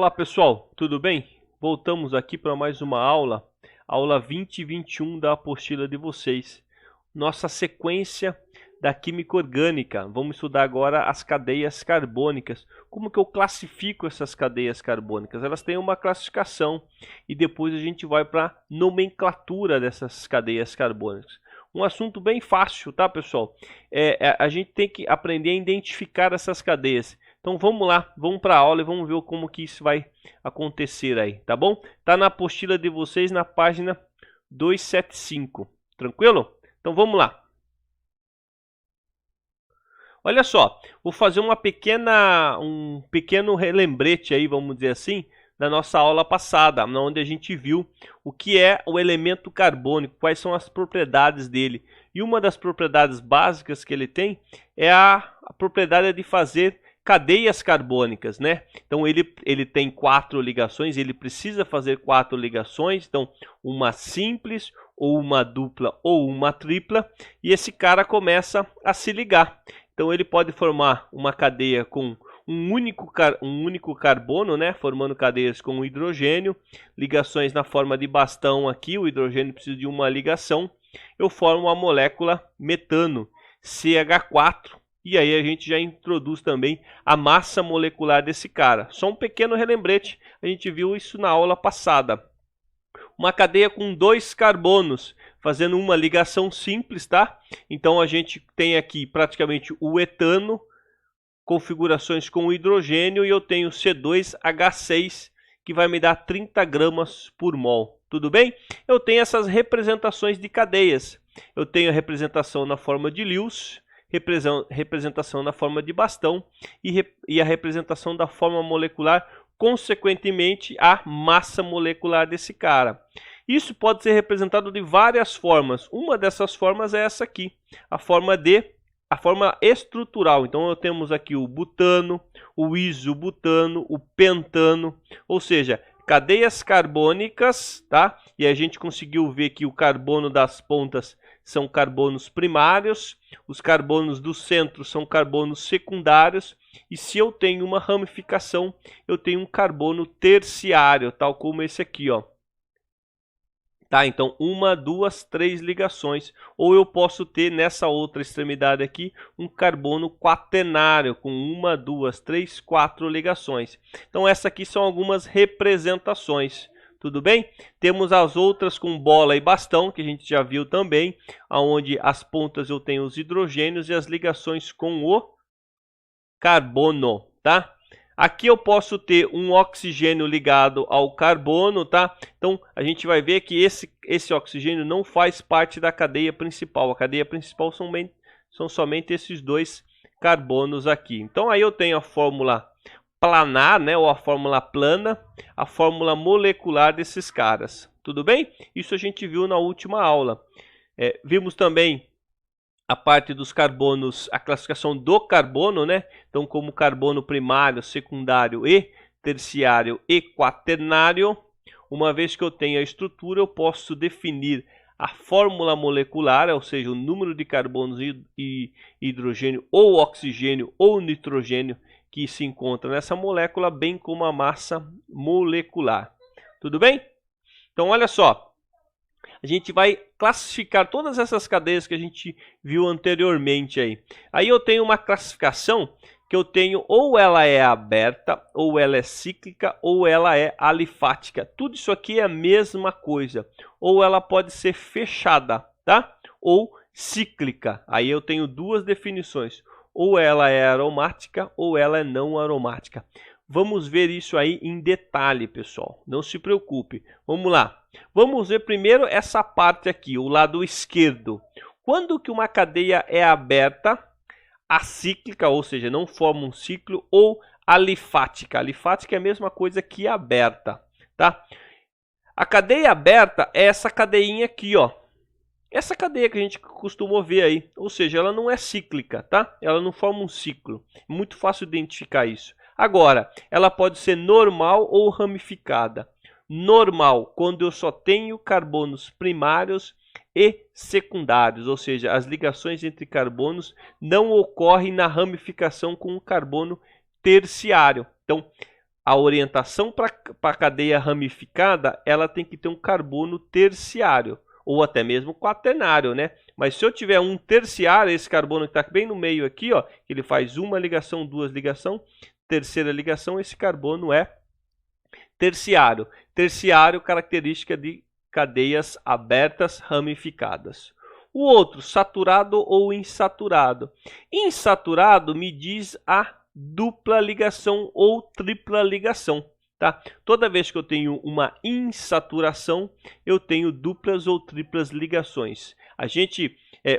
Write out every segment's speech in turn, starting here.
Olá pessoal, tudo bem? Voltamos aqui para mais uma aula, aula 20 e 21 da apostila de vocês. Nossa sequência da química orgânica. Vamos estudar agora as cadeias carbônicas. Como que eu classifico essas cadeias carbônicas? Elas têm uma classificação e depois a gente vai para a nomenclatura dessas cadeias carbônicas. Um assunto bem fácil, tá pessoal? A gente tem que aprender a identificar essas cadeias. Então vamos lá, vamos para a aula e vamos ver como que isso vai acontecer aí, tá bom? Tá na apostila de vocês na página 275, tranquilo? Então vamos lá. Olha só, vou fazer um pequeno relembrete aí, vamos dizer assim, da nossa aula passada, onde a gente viu o que é o elemento carbônico, quais são as propriedades dele. E uma das propriedades básicas que ele tem é a propriedade de fazer cadeias carbônicas, né? Então ele tem 4 ligações, ele precisa fazer 4 ligações, então uma simples, ou uma dupla, ou uma tripla, e esse cara começa a se ligar. Então ele pode formar uma cadeia com um único carbono, né? Formando cadeias com hidrogênio, ligações na forma de bastão aqui, o hidrogênio precisa de uma ligação, eu formo a molécula metano, CH4, e aí a gente já introduz também a massa molecular desse cara. Só um pequeno relembrete, a gente viu isso na aula passada. Uma cadeia com 2 carbonos, fazendo uma ligação simples, tá? Então a gente tem aqui praticamente o etano, configurações com hidrogênio, e eu tenho C2H6, que vai me dar 30 gramas por mol. Tudo bem? Eu tenho essas representações de cadeias. Eu tenho a representação na forma de Lewis, representação na forma de bastão e a representação da forma molecular, consequentemente a massa molecular desse cara. Isso pode ser representado de várias formas. Uma dessas formas é essa aqui, a forma estrutural. Então temos aqui o butano, o isobutano, o pentano, ou seja, cadeias carbônicas, tá? E a gente conseguiu ver que o carbono das pontas são carbonos primários, os carbonos do centro são carbonos secundários, e se eu tenho uma ramificação, eu tenho um carbono terciário, tal como esse aqui, ó. Tá, então 1, 2, 3 ligações, ou eu posso ter nessa outra extremidade aqui um carbono quaternário com 1, 2, 3, 4 ligações. Então essas aqui são algumas representações. Tudo bem? Temos as outras com bola e bastão, que a gente já viu também, onde as pontas eu tenho os hidrogênios e as ligações com o carbono, tá? Aqui eu posso ter um oxigênio ligado ao carbono, tá? Então a gente vai ver que esse oxigênio não faz parte da cadeia principal. A cadeia principal são somente esses 2 carbonos aqui. Então aí eu tenho a fórmula planar, né, ou a fórmula plana, a fórmula molecular desses caras. Tudo bem? Isso a gente viu na última aula. Vimos também a parte dos carbonos, a classificação do carbono, né? Então, como carbono primário, secundário e terciário e quaternário. Uma vez que eu tenho a estrutura, eu posso definir a fórmula molecular, ou seja, o número de carbonos e hidrogênio, ou oxigênio, ou nitrogênio que se encontra nessa molécula, bem como a massa molecular. Tudo bem? Então, olha só. A gente vai classificar todas essas cadeias que a gente viu anteriormente aí. Aí eu tenho uma classificação que eu tenho, ou ela é aberta, ou ela é cíclica, ou ela é alifática. Tudo isso aqui é a mesma coisa. Ou ela pode ser fechada, tá? Ou cíclica. Aí eu tenho 2 definições. Ou ela é aromática, ou ela é não aromática. Vamos ver isso aí em detalhe, pessoal. Não se preocupe. Vamos lá. Vamos ver primeiro essa parte aqui, o lado esquerdo. Quando que uma cadeia é aberta, acíclica, ou seja, não forma um ciclo, ou alifática. Alifática é a mesma coisa que aberta, tá? A cadeia aberta é essa cadeinha aqui, ó. Essa cadeia que a gente costuma ver aí, ou seja, ela não é cíclica, tá? Ela não forma um ciclo. É muito fácil identificar isso. Agora, ela pode ser normal ou ramificada. Normal, quando eu só tenho carbonos primários e secundários, ou seja, as ligações entre carbonos não ocorrem na ramificação com o carbono terciário. Então, a orientação para a cadeia ramificada, ela tem que ter um carbono terciário, ou até mesmo quaternário, né? Mas se eu tiver um terciário, esse carbono que está bem no meio aqui, ó, ele faz uma ligação, duas ligações, terceira ligação, esse carbono é terciário. Terciário, característica de cadeias abertas ramificadas. O outro, saturado ou insaturado. Insaturado me diz a dupla ligação ou tripla ligação, tá? Toda vez que eu tenho uma insaturação, eu tenho duplas ou triplas ligações. A gente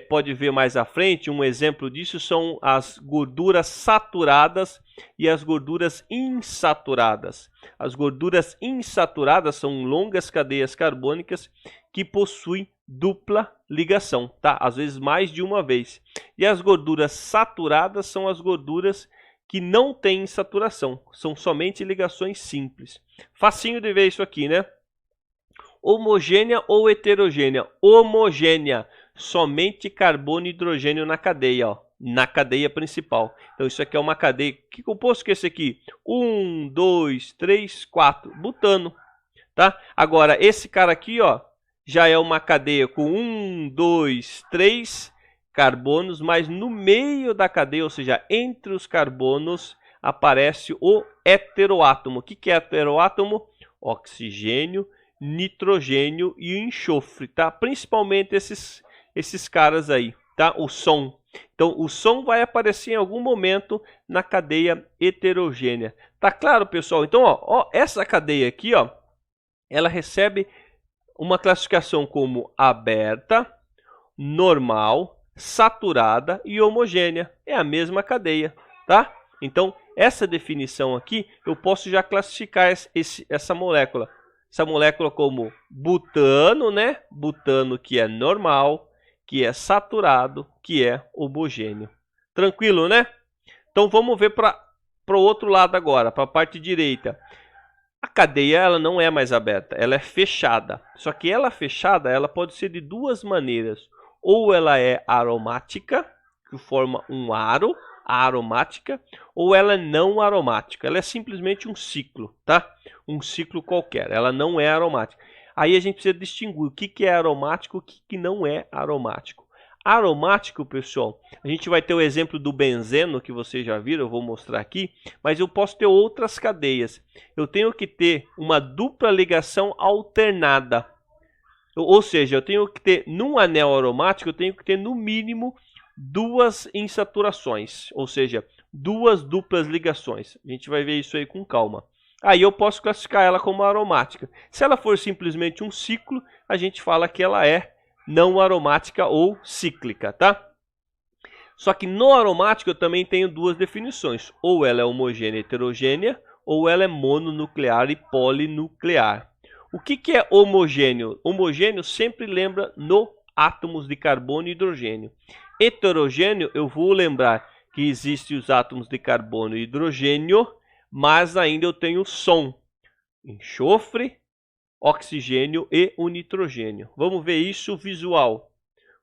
pode ver mais à frente, um exemplo disso são as gorduras saturadas e as gorduras insaturadas. As gorduras insaturadas são longas cadeias carbônicas que possuem dupla ligação, tá? Às vezes mais de uma vez. E as gorduras saturadas são as gorduras que não têm saturação, são somente ligações simples. Facinho de ver isso aqui, né? Homogênea ou heterogênea? Homogênea, somente carbono e hidrogênio na cadeia, ó, na cadeia principal. Então isso aqui é uma cadeia, que composto que é esse aqui? 1, 2, 3, 4, butano, tá? Agora esse cara aqui, ó, já é uma cadeia com 1, 2, 3 carbonos, mas no meio da cadeia, ou seja, entre os carbonos, aparece o heteroátomo. O que é heteroátomo? Oxigênio, nitrogênio e enxofre, tá? Principalmente esses caras aí, tá? O som. Então, o som vai aparecer em algum momento na cadeia heterogênea. Tá claro, pessoal? Então, ó, essa cadeia aqui, ó, ela recebe uma classificação como aberta, normal, saturada e homogênea. É a mesma cadeia, tá? Então, essa definição aqui, eu posso já classificar essa molécula. Essa molécula como butano, né? Butano que é normal, que é saturado, que é homogêneo. Tranquilo, né? Então, vamos ver para o outro lado agora, para a parte direita. A cadeia ela não é mais aberta, ela é fechada. Só que ela fechada, ela pode ser de duas maneiras. Ou ela é aromática, que forma um aro, aromática, ou ela é não aromática. Ela é simplesmente um ciclo, tá? Um ciclo qualquer, ela não é aromática. Aí a gente precisa distinguir o que é aromático e o que não é aromático. Aromático, pessoal, a gente vai ter o exemplo do benzeno, que vocês já viram, eu vou mostrar aqui, mas eu posso ter outras cadeias. Eu tenho que ter uma dupla ligação alternada. Ou seja, eu tenho que ter, num anel aromático, eu tenho que ter no mínimo duas insaturações, ou seja, duas duplas ligações. A gente vai ver isso aí com calma. Aí eu posso classificar ela como aromática. Se ela for simplesmente um ciclo, a gente fala que ela é não aromática ou cíclica, tá? Só que no aromático eu também tenho duas definições. Ou ela é homogênea e heterogênea, ou ela é mononuclear e polinuclear. O que é homogêneo? Homogêneo sempre lembra no átomos de carbono e hidrogênio. Heterogêneo, eu vou lembrar que existem os átomos de carbono e hidrogênio, mas ainda eu tenho som, enxofre, oxigênio e o nitrogênio. Vamos ver isso visual.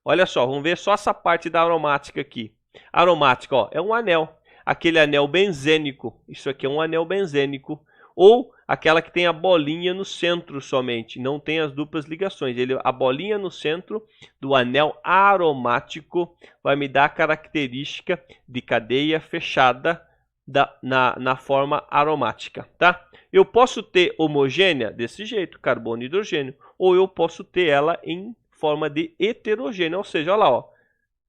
Olha só, vamos ver só essa parte da aromática aqui. Aromática, ó, é um anel. Aquele anel benzênico. Isso aqui é um anel benzênico. Ou aquela que tem a bolinha no centro somente, não tem as duplas ligações. A bolinha no centro do anel aromático vai me dar a característica de cadeia fechada na forma aromática, tá? Eu posso ter homogênea desse jeito, carbono e hidrogênio, ou eu posso ter ela em forma de heterogênea, ou seja, olha lá, ó,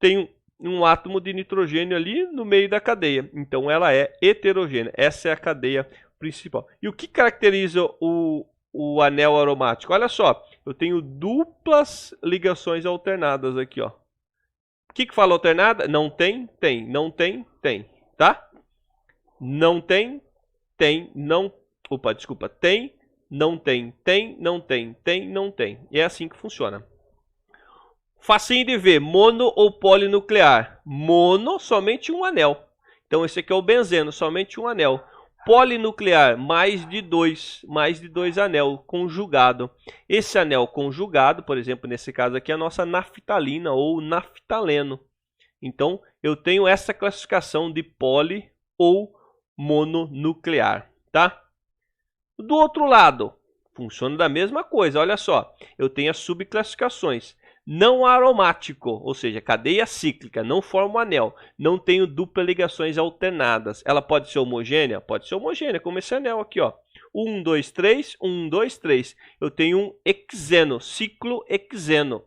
tem um átomo de nitrogênio ali no meio da cadeia, então ela é heterogênea. Essa é a cadeia principal. E o que caracteriza o anel aromático? Olha só, eu tenho duplas ligações alternadas aqui, ó. O que fala alternada? Não tem, tem. Não tem, tem. Tá? Não tem, tem, não... Opa, desculpa. Tem, não tem, tem, não tem, tem, não tem. E é assim que funciona. Facinho de ver, mono ou polinuclear. Mono, somente um anel. Então esse aqui é o benzeno, somente um anel. Polinuclear, mais de dois anel conjugado. Esse anel conjugado, por exemplo, nesse caso aqui, é a nossa naftalina ou naftaleno. Então, eu tenho essa classificação de poli ou mononuclear, tá? Do outro lado, funciona da mesma coisa. Olha só, eu tenho as subclassificações. Não aromático, ou seja, cadeia cíclica, não forma um anel, não tenho dupla ligações alternadas. Ela pode ser homogênea? Pode ser homogênea, como esse anel aqui, ó. 1, 2, 3, 1, 2, 3. Eu tenho um hexeno, ciclo hexeno.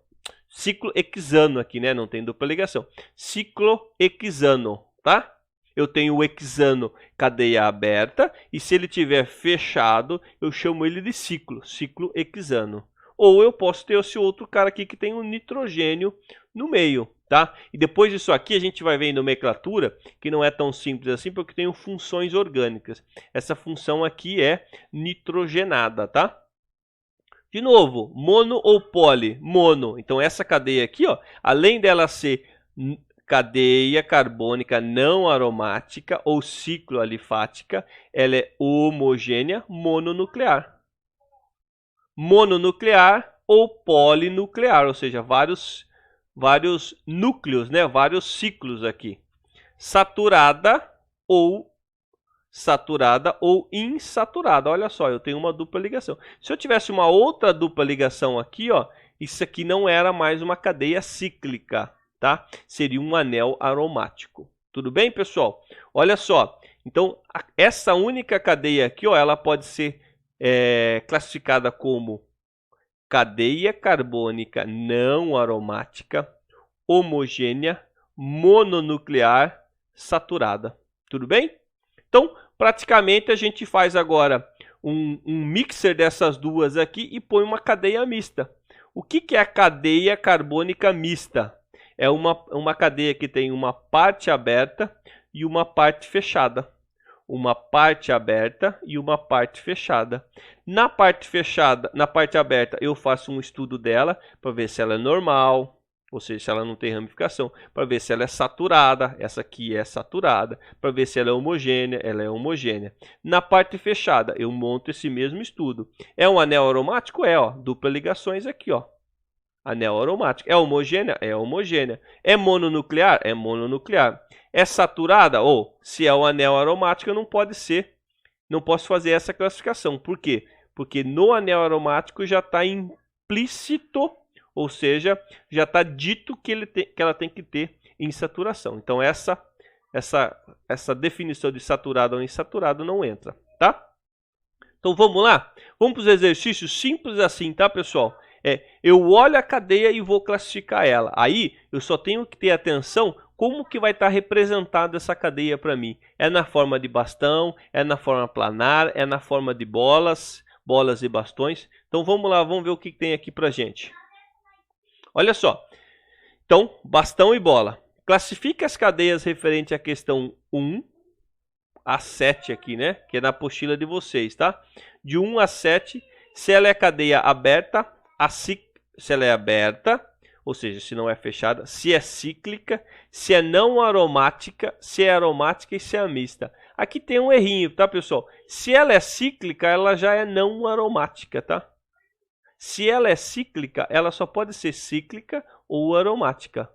Ciclo hexano aqui, né? Não tem dupla ligação. Ciclo hexano, tá? Eu tenho o hexano cadeia aberta e se ele tiver fechado, eu chamo ele de ciclo hexano. Ou eu posso ter esse outro cara aqui que tem um nitrogênio no meio, tá? E depois disso aqui a gente vai ver em nomenclatura que não é tão simples assim porque tem funções orgânicas. Essa função aqui é nitrogenada, tá? De novo, mono ou poli? Mono. Então essa cadeia aqui, ó, além dela ser cadeia carbônica não aromática ou cicloalifática, ela é homogênea mononuclear. Mononuclear ou polinuclear, ou seja, vários núcleos, né? Vários ciclos aqui. Saturada ou insaturada. Olha só, eu tenho uma dupla ligação. Se eu tivesse uma outra dupla ligação aqui, ó, isso aqui não era mais uma cadeia cíclica, tá? Seria um anel aromático. Tudo bem, pessoal? Olha só. Então, essa única cadeia aqui, ó, ela pode ser classificada como cadeia carbônica não aromática, homogênea, mononuclear, saturada. Tudo bem? Então, praticamente a gente faz agora um mixer dessas duas aqui e põe uma cadeia mista. O que é a cadeia carbônica mista? É uma cadeia que tem uma parte aberta e uma parte fechada. Uma parte aberta e uma parte fechada. Na parte fechada, na parte aberta, eu faço um estudo dela para ver se ela é normal, ou seja, se ela não tem ramificação, para ver se ela é saturada, essa aqui é saturada, para ver se ela é homogênea, ela é homogênea. Na parte fechada, eu monto esse mesmo estudo. É um anel aromático? É, ó, dupla ligações aqui, ó. Anel aromático. É homogênea? É homogênea. É mononuclear? É mononuclear. É saturada? Ou, se é o anel aromático, não pode ser. Não posso fazer essa classificação. Por quê? Porque no anel aromático já está implícito, ou seja, já está dito que ela tem que ter insaturação. Então, essa definição de saturado ou insaturado não entra, tá? Então, vamos lá? Vamos para os exercícios simples assim, tá, pessoal? Eu olho a cadeia e vou classificar ela. Aí, eu só tenho que ter atenção como que vai estar representada essa cadeia para mim. É na forma de bastão, é na forma planar, é na forma de bolas e bastões. Então, vamos lá, vamos ver o que tem aqui para gente. Olha só. Então, bastão e bola. Classifique as cadeias referente à questão 1 a 7 aqui, né? Que é na apostila de vocês, tá? De 1 a 7, se ela é cadeia aberta, se ela é aberta, ou seja, se não é fechada, se é cíclica, se é não aromática, se é aromática e se é mista. Aqui tem um errinho, tá, pessoal? Se ela é cíclica, ela já é não aromática, tá? Se ela é cíclica, ela só pode ser cíclica ou aromática.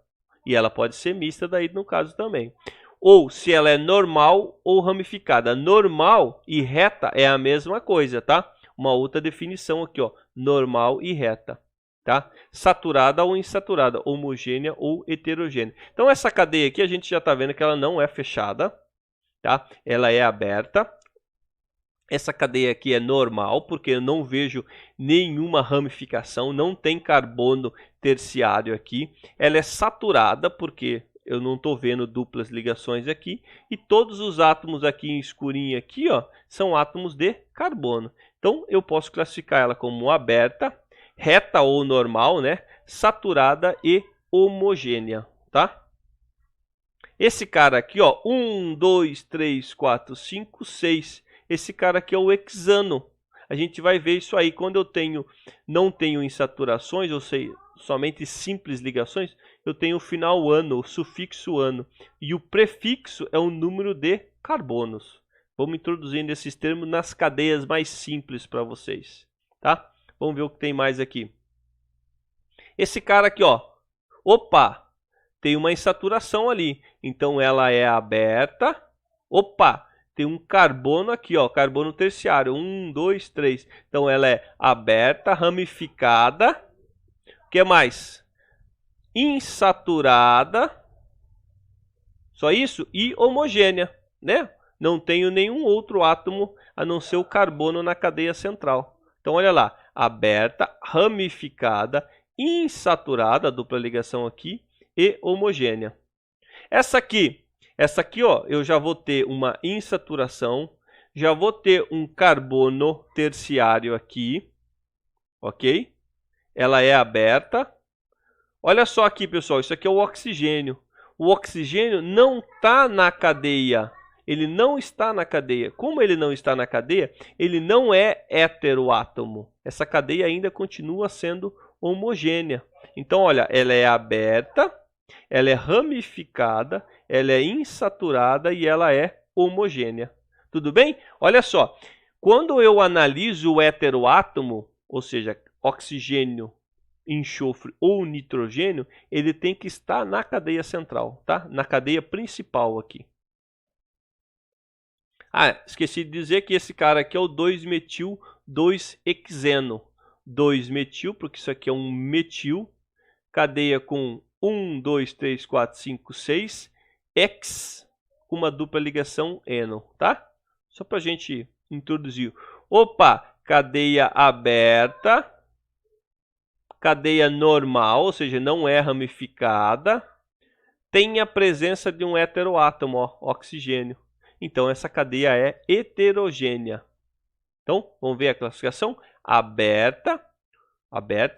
E ela pode ser mista daí no caso também. Ou se ela é normal ou ramificada. Normal e reta é a mesma coisa, tá? Uma outra definição aqui, ó, normal e reta, tá? Saturada ou insaturada, homogênea ou heterogênea. Então essa cadeia aqui a gente já está vendo que ela não é fechada, tá? Ela é aberta. Essa cadeia aqui é normal, porque eu não vejo nenhuma ramificação, não tem carbono terciário aqui. Ela é saturada, porque eu não estou vendo duplas ligações aqui. E todos os átomos aqui em escurinho aqui, ó, são átomos de carbono. Então, eu posso classificar ela como aberta, reta ou normal, né? Saturada e homogênea, tá? Esse cara aqui, ó, 1, 2, 3, 4, 5, 6. Esse cara aqui é o hexano. A gente vai ver isso aí. Quando eu não tenho insaturações, ou seja, somente simples ligações, eu tenho o final ano, o sufixo ano. E o prefixo é o número de carbonos. Vamos introduzindo esses termos nas cadeias mais simples para vocês, tá? Vamos ver o que tem mais aqui. Esse cara aqui, ó. Opa! Tem uma insaturação ali. Então, ela é aberta. Opa! tem um carbono aqui, ó, carbono terciário, 1, 2, 3. Então ela é aberta, ramificada. O que mais? Insaturada. Só isso? E homogênea, né? Não tenho nenhum outro átomo a não ser o carbono na cadeia central. Então olha lá, aberta, ramificada, insaturada, dupla ligação aqui, e homogênea. Essa aqui, ó, eu já vou ter uma insaturação, já vou ter um carbono terciário aqui, ok? Ela é aberta. Olha só aqui, pessoal, isso aqui é o oxigênio. O oxigênio não está na cadeia. Ele não está na cadeia. Como ele não está na cadeia, ele não é heteroátomo. Essa cadeia ainda continua sendo homogênea. Então, olha, ela é aberta, ela é ramificada, ela é insaturada e ela é homogênea. Tudo bem? Olha só, quando eu analiso o heteroátomo, ou seja, oxigênio, enxofre ou nitrogênio, ele tem que estar na cadeia central, tá? Na cadeia principal aqui. Ah, esqueci de dizer que esse cara aqui é o 2-metil-2-hexeno. 2-metil, porque isso aqui é um metil, cadeia com 1, 2, 3, 4, 5, 6, hex, com uma dupla ligação eno, tá? Só para a gente introduzir. Opa, cadeia aberta, cadeia normal, ou seja, não é ramificada, tem a presença de um heteroátomo, ó, oxigênio. Então, essa cadeia é heterogênea. Então, vamos ver a classificação. Aberta,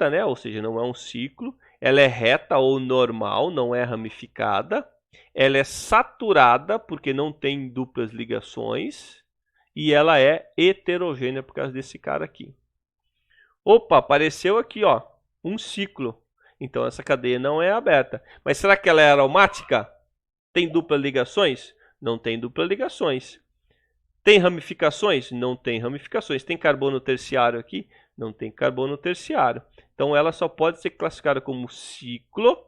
né? Ou seja, não é um ciclo. Ela é reta ou normal, não é ramificada. Ela é saturada, porque não tem duplas ligações. E ela é heterogênea por causa desse cara aqui. Opa, apareceu aqui, ó, um ciclo. Então, essa cadeia não é aberta. Mas será que ela é aromática? Tem duplas ligações? Não tem duplas ligações. Tem ramificações? Não tem ramificações. Tem carbono terciário aqui? Não tem carbono terciário. Então, ela só pode ser classificada como ciclo,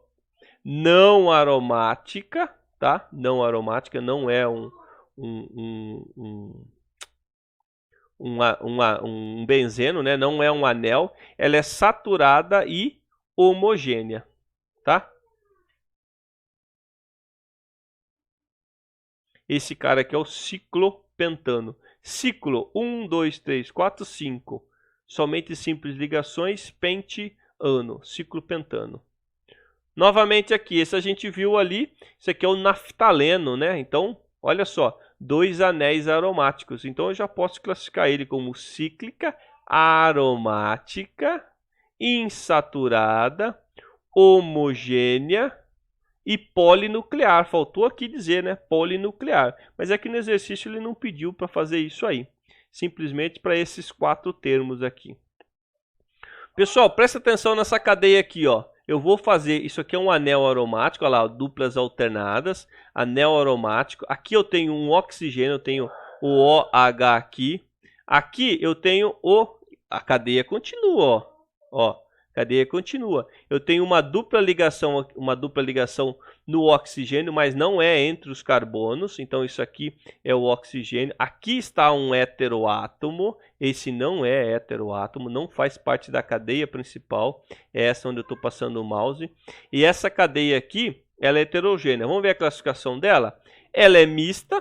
não aromática, tá? Não aromática, não é um benzeno, né? Não é um anel. Ela é saturada e homogênea, tá? Esse cara aqui é o ciclopentano. Ciclo 1, 2, 3, 4, 5. Somente simples ligações, pente-ano. Ciclopentano. Novamente aqui, esse a gente viu ali. Isso aqui é o naftaleno, né? Então, olha só. 2 anéis aromáticos. Então, eu já posso classificar ele como cíclica, aromática, insaturada, homogênea e polinuclear. Faltou aqui dizer, né? Polinuclear. Mas aqui no exercício ele não pediu para fazer isso aí. Simplesmente para esses 4 termos aqui. Pessoal, presta atenção nessa cadeia aqui, ó. Eu vou fazer, isso aqui é um anel aromático, olha lá, duplas alternadas, anel aromático. Aqui eu tenho um oxigênio, eu tenho o OH aqui. Aqui eu tenho a cadeia continua, ó. Cadeia continua. Eu tenho uma dupla ligação no oxigênio, mas não é entre os carbonos. Então isso aqui é o oxigênio. Aqui está um heteroátomo. Esse não é heteroátomo, não faz parte da cadeia principal. É essa onde eu estou passando o mouse. E essa cadeia aqui, ela é heterogênea. Vamos ver a classificação dela? Ela é mista,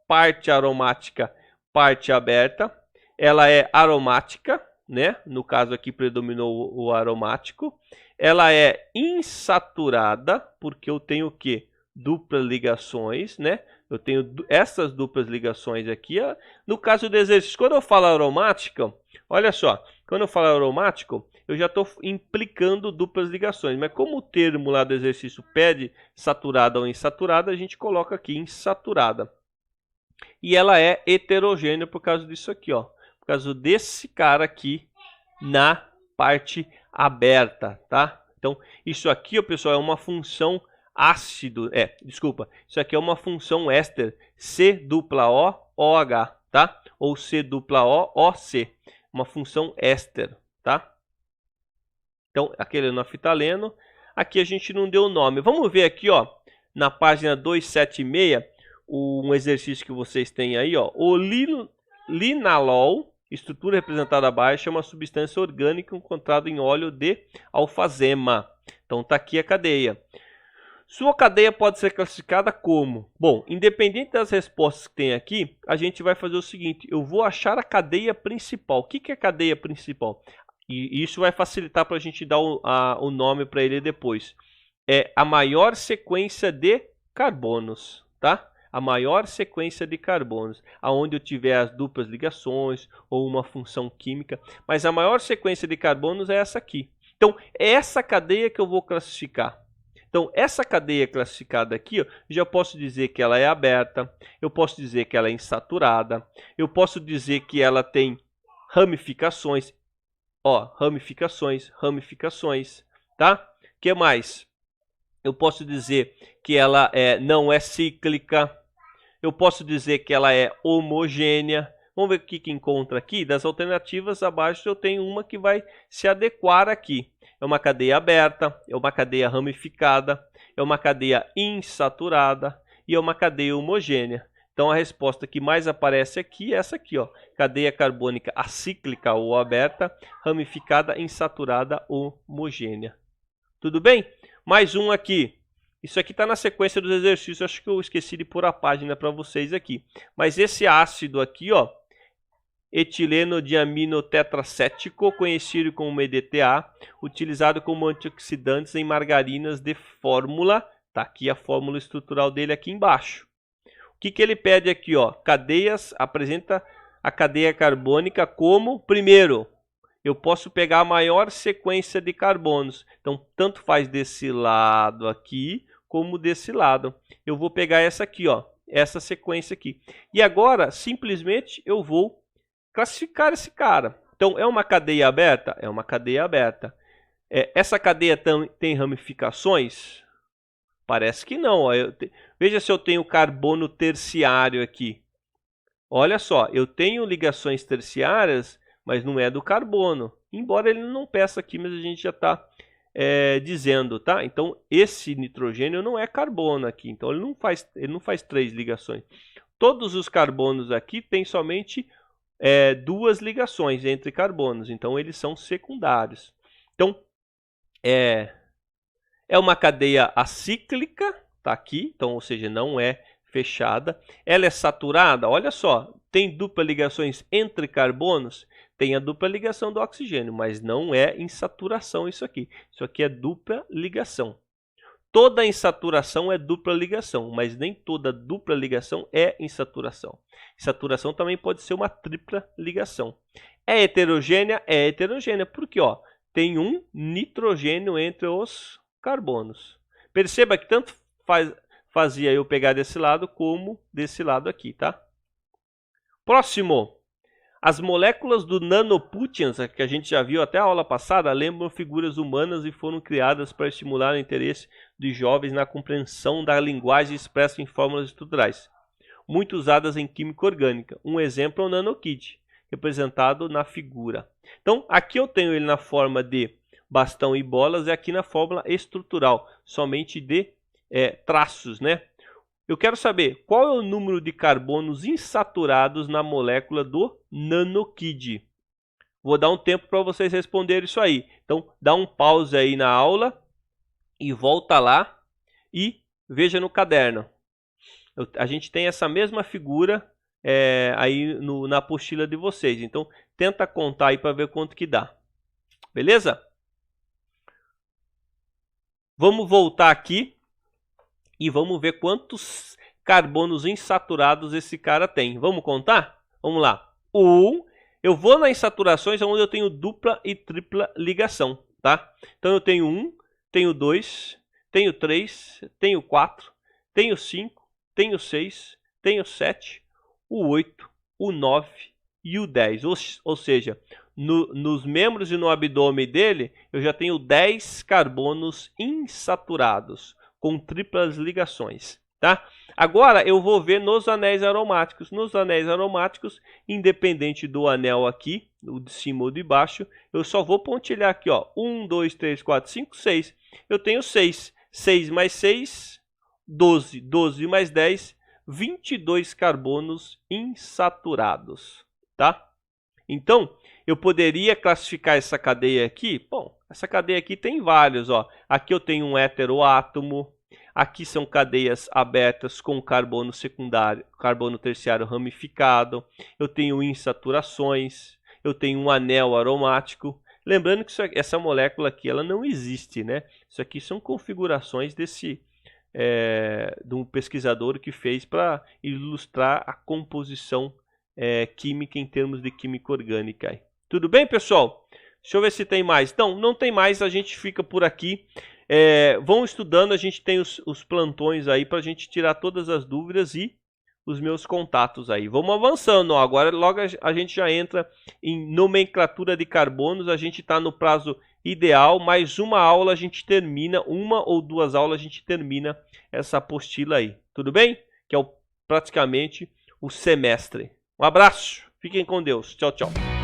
parte aromática, parte aberta. Ela é aromática, né? No caso aqui predominou o aromático. Ela é insaturada, porque eu tenho o quê? Duplas ligações, né? Eu tenho essas duplas ligações aqui. No caso do exercício, quando eu falo aromática, olha só, quando eu falo aromático, eu já estou implicando duplas ligações. Mas como o termo lá do exercício pede saturada ou insaturada, a gente coloca aqui insaturada. E ela é heterogênea por causa disso aqui, ó. Por causa desse cara aqui na parte aberta, tá? Então, isso aqui, pessoal, é uma função ácido, isso aqui é uma função éster, C-O-OH, tá? Ou C-O-OC, uma função éster, tá? Então, aquele é naftaleno, aqui a gente não deu o nome. Vamos ver aqui, ó, na página 276, um exercício que vocês têm aí, ó. O linalol, estrutura representada abaixo, é uma substância orgânica encontrada em óleo de alfazema. Então tá aqui a cadeia. Sua cadeia pode ser classificada como? Bom, independente das respostas que tem aqui, a gente vai fazer o seguinte, eu vou achar a cadeia principal. O que é a cadeia principal? E isso vai facilitar para a gente dar o nome para ele depois. É a maior sequência de carbonos, tá? A maior sequência de carbonos, aonde eu tiver as duplas ligações ou uma função química, mas a maior sequência de carbonos é essa aqui. Então, é essa cadeia que eu vou classificar. Então, essa cadeia classificada aqui, ó, já posso dizer que ela é aberta, eu posso dizer que ela é insaturada, eu posso dizer que ela tem ramificações, ó, ramificações, tá? O que mais? Eu posso dizer que ela não é cíclica, eu posso dizer que ela é homogênea. Vamos ver o que encontra aqui. Das alternativas abaixo eu tenho uma que vai se adequar aqui. É uma cadeia aberta, é uma cadeia ramificada, é uma cadeia insaturada e é uma cadeia homogênea. Então a resposta que mais aparece aqui é essa aqui, ó, cadeia carbônica acíclica ou aberta, ramificada, insaturada ou homogênea. Tudo bem? Mais um aqui. Isso aqui está na sequência dos exercícios, acho que eu esqueci de pôr a página para vocês aqui. Mas esse ácido aqui, ó, etileno diamino tetracético, conhecido como EDTA, utilizado como antioxidantes em margarinas de fórmula. Tá aqui a fórmula estrutural dele aqui embaixo. O que ele pede aqui, ó? Cadeias, apresenta a cadeia carbônica como, primeiro, eu posso pegar a maior sequência de carbonos. Então, tanto faz desse lado aqui, como desse lado. Eu vou pegar essa aqui, ó, essa sequência aqui. E agora, simplesmente, eu vou classificar esse cara. Então, é uma cadeia aberta? É uma cadeia aberta. Essa cadeia tem ramificações? Parece que não. Ó. Veja se eu tenho carbono terciário aqui. Olha só, eu tenho ligações terciárias, mas não é do carbono. Embora ele não peça aqui, mas a gente já está dizendo, tá? Então, esse nitrogênio não é carbono aqui. Então, ele não faz 3 ligações. Todos os carbonos aqui têm somente 2 ligações entre carbonos, então eles são secundários. Então, é uma cadeia acíclica, tá aqui, então, ou seja, não é fechada. Ela é saturada, olha só, tem dupla ligações entre carbonos, tem a dupla ligação do oxigênio, mas não é insaturação isso aqui. Isso aqui é dupla ligação. Toda insaturação é dupla ligação, mas nem toda dupla ligação é insaturação. Insaturação também pode ser uma tripla ligação. É heterogênea? É heterogênea, porque ó, tem um nitrogênio entre os carbonos. Perceba que tanto fazia eu pegar desse lado como desse lado aqui, tá? Próximo. As moléculas do nanoputians, que a gente já viu até a aula passada, lembram figuras humanas e foram criadas para estimular o interesse dos jovens na compreensão da linguagem expressa em fórmulas estruturais, muito usadas em química orgânica. Um exemplo é o nanokit, representado na figura. Então, aqui eu tenho ele na forma de bastão e bolas e aqui na fórmula estrutural, somente de traços, né? Eu quero saber qual é o número de carbonos insaturados na molécula do nanokid. Vou dar um tempo para vocês responderem isso aí. Então, dá um pause aí na aula e volta lá e veja no caderno. A gente tem essa mesma figura aí na apostila de vocês. Então, tenta contar aí para ver quanto que dá. Beleza? Vamos voltar aqui. E vamos ver quantos carbonos insaturados esse cara tem. Vamos contar? Vamos lá. Eu vou nas insaturações onde eu tenho dupla e tripla ligação, tá? Então eu tenho 1, tenho 2, tenho 3, tenho 4, tenho 5, tenho 6, tenho 7, o 8, o 9 e o 10. Ou seja, nos membros e no abdômen dele, eu já tenho 10 carbonos insaturados, com triplas ligações, tá? Agora eu vou ver nos anéis aromáticos. Nos anéis aromáticos, independente do anel aqui, o de cima ou de baixo, eu só vou pontilhar aqui, ó, 1, 2, 3, 4, 5, 6. Eu tenho 6. 6 mais 6, 12. 12 mais 10, 22 carbonos insaturados, tá? Então, eu poderia classificar essa cadeia aqui. Bom, essa cadeia aqui tem vários, ó. Aqui eu tenho um heteroátomo. Aqui são cadeias abertas com carbono secundário, carbono terciário ramificado. Eu tenho insaturações. Eu tenho um anel aromático. Lembrando que essa molécula aqui ela não existe, né? Isso aqui são configurações de um pesquisador que fez para ilustrar a composição química em termos de química orgânica. Tudo bem, pessoal? Deixa eu ver se tem mais. Não tem mais, a gente fica por aqui. Vão estudando, a gente tem os plantões aí para a gente tirar todas as dúvidas e os meus contatos aí. Vamos avançando, ó. Agora logo a gente já entra em nomenclatura de carbonos, a gente está no prazo ideal, mais uma aula a gente termina, uma ou duas aulas a gente termina essa apostila aí. Tudo bem? Que é praticamente o semestre. Um abraço, fiquem com Deus. Tchau, tchau.